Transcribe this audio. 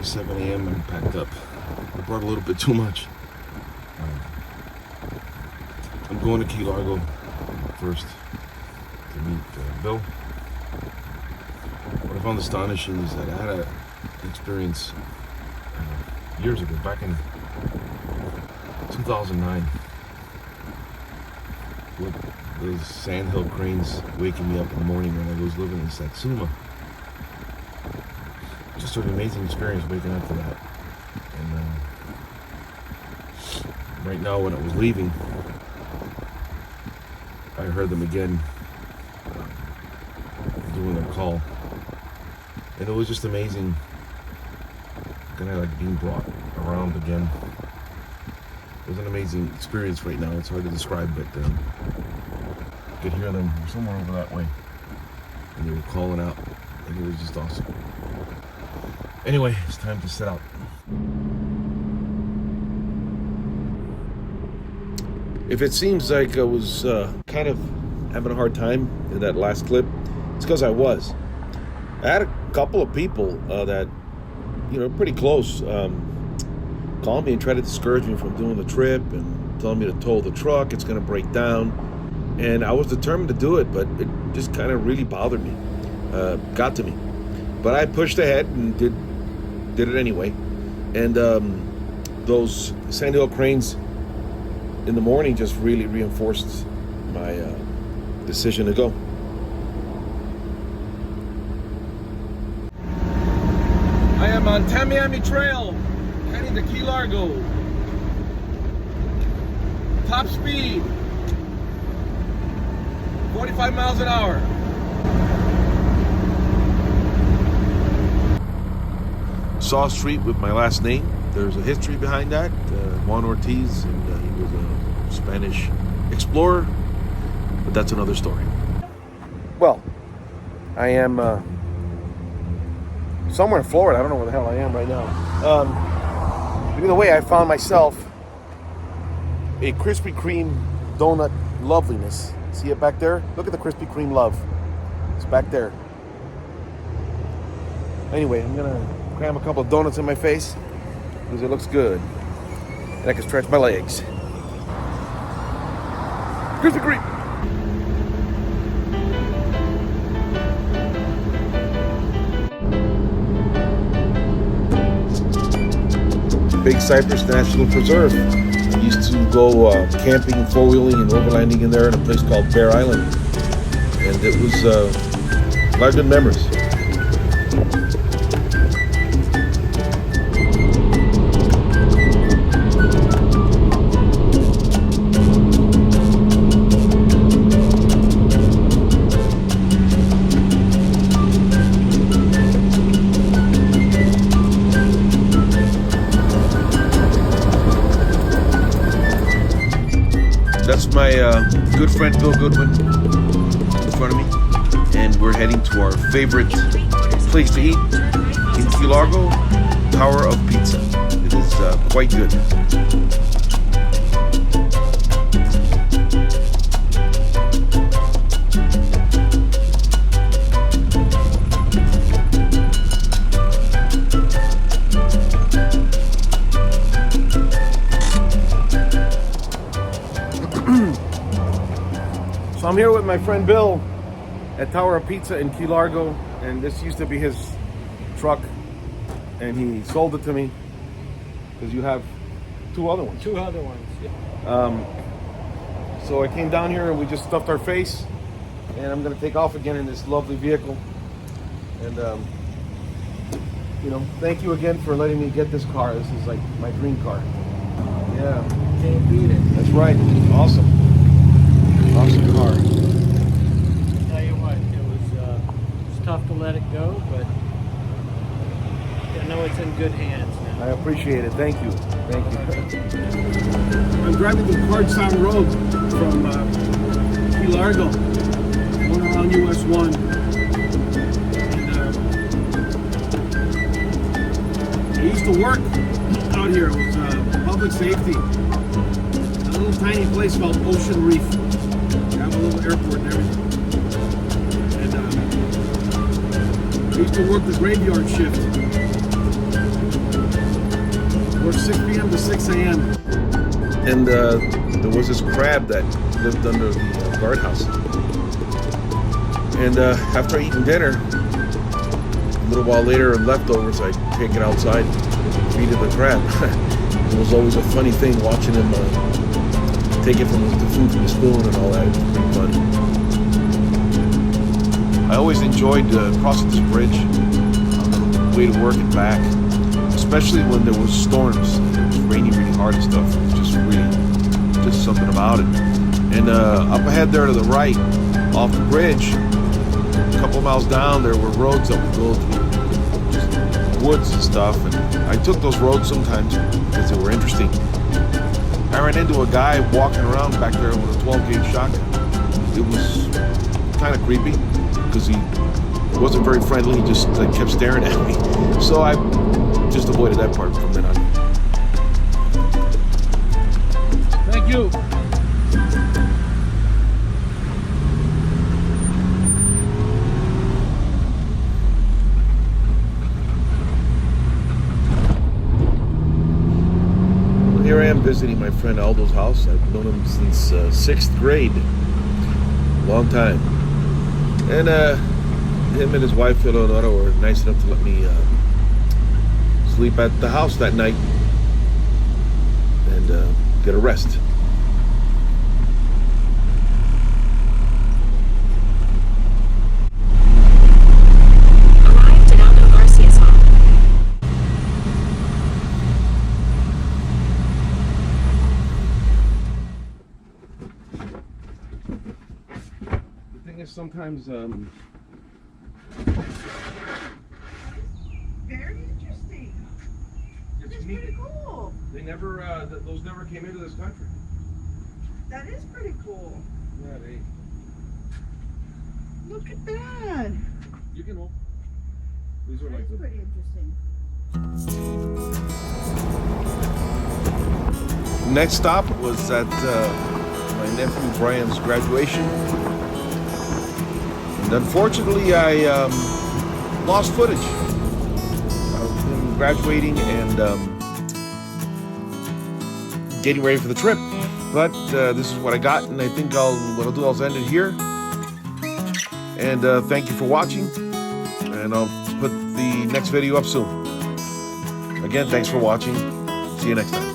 7:27 a.m. and packed up. I brought a little bit too much. I'm going to Key Largo first to meet Bill. What I found astonishing is that I had an experience years ago, back in 2009, with those sandhill cranes waking me up in the morning when I was living in Satsuma. Just an amazing experience waking up to that. And right now, when I was leaving, I heard them again doing their call, and it was just amazing, kind of like being brought around again. It was an amazing experience. Right now, it's hard to describe, but I could hear them somewhere over that way, and they were calling out, and it was just awesome. Anyway, it's time to set out. If it seems like I was kind of having a hard time in that last clip, it's because I was. I had a couple of people that, pretty close, call me and try to discourage me from doing the trip and telling me to tow the truck, it's going to break down. And I was determined to do it, but it just kind of really bothered me, got to me. But I pushed ahead and did it anyway. And those sandhill cranes in the morning just really reinforced my decision to go. I am on Tamiami Trail, heading to Key Largo. Top speed, 45 miles an hour. Saw Street with my last name. There's a history behind that. Juan Ortiz, and he was a Spanish explorer, but that's another story. Well, I am somewhere in Florida. I don't know where the hell I am right now. But either way, I found myself a Krispy Kreme donut loveliness. See it back there? Look at the Krispy Kreme love. It's back there. Anyway, I'm gonna cram a couple of donuts in my face because it looks good, and I can stretch my legs. Krispy Kreme. Big Cypress National Preserve. I used to go camping, four-wheeling, and overlanding in there in a place called Bear Island, and it was a lot of good memories. That's my good friend Bill Goodwin in front of me, and we're heading to our favorite place to eat in Key Largo, Tower of Pizza. It is quite good. So I'm here with my friend Bill at Tower of Pizza in Key Largo, and this used to be his truck, and he sold it to me because you have two other ones. Two other ones, yeah. So I came down here and we just stuffed our face, and I'm going to take off again in this lovely vehicle. And, thank you again for letting me get this car. This is like my dream car. Yeah. Can't beat it. That's right. Awesome. Awesome car. I'll tell you what, it was tough to let it go, but I know it's in good hands now. I appreciate it. Thank you. Thank you. I'm driving the Cardstown Road from Key Largo, going around US 1. And, I used to work out here. It was public safety. A little tiny place called Ocean Reef. We have a little airport and everything. And I used to work the graveyard shift. was 6 p.m. to 6 a.m. And there was this crab that lived under the guardhouse. And after I eaten dinner, a little while later, leftovers, I take it outside, feed it the crab. It was always a funny thing watching him take it from the food from the spoon and all that. It was pretty funny. I always enjoyed crossing this bridge on the way to work and back, especially when there was storms and it was raining really hard and stuff. It was just something about it. And up ahead there to the right, off the bridge, a couple miles down, there were roads that would go through just woods and stuff. And I took those roads sometimes because they were interesting. I ran into a guy walking around back there with a 12-gauge shotgun. It was kind of creepy because he wasn't very friendly. He just kept staring at me. So I just avoided that part from then on. Thank you. Here I am visiting my friend Aldo's house. I've known him since 6th grade. Long time. And him and his wife Eleonora were nice enough to let me sleep at the house that night and get a rest. Arrived at Aldo Garcia's home. The thing is, sometimes Very interesting. it's That's neat. pretty cool. They never, those never came into this country. That is pretty cool. Yeah, Look at that. you can hold. These are like That's the pretty interesting. next stop was at my nephew Brian's graduation. And unfortunately, I lost footage of him graduating and getting ready for the trip. But this is what I got, and I think I'll end it here. And thank you for watching, and I'll put the next video up soon. Again, thanks for watching. See you next time.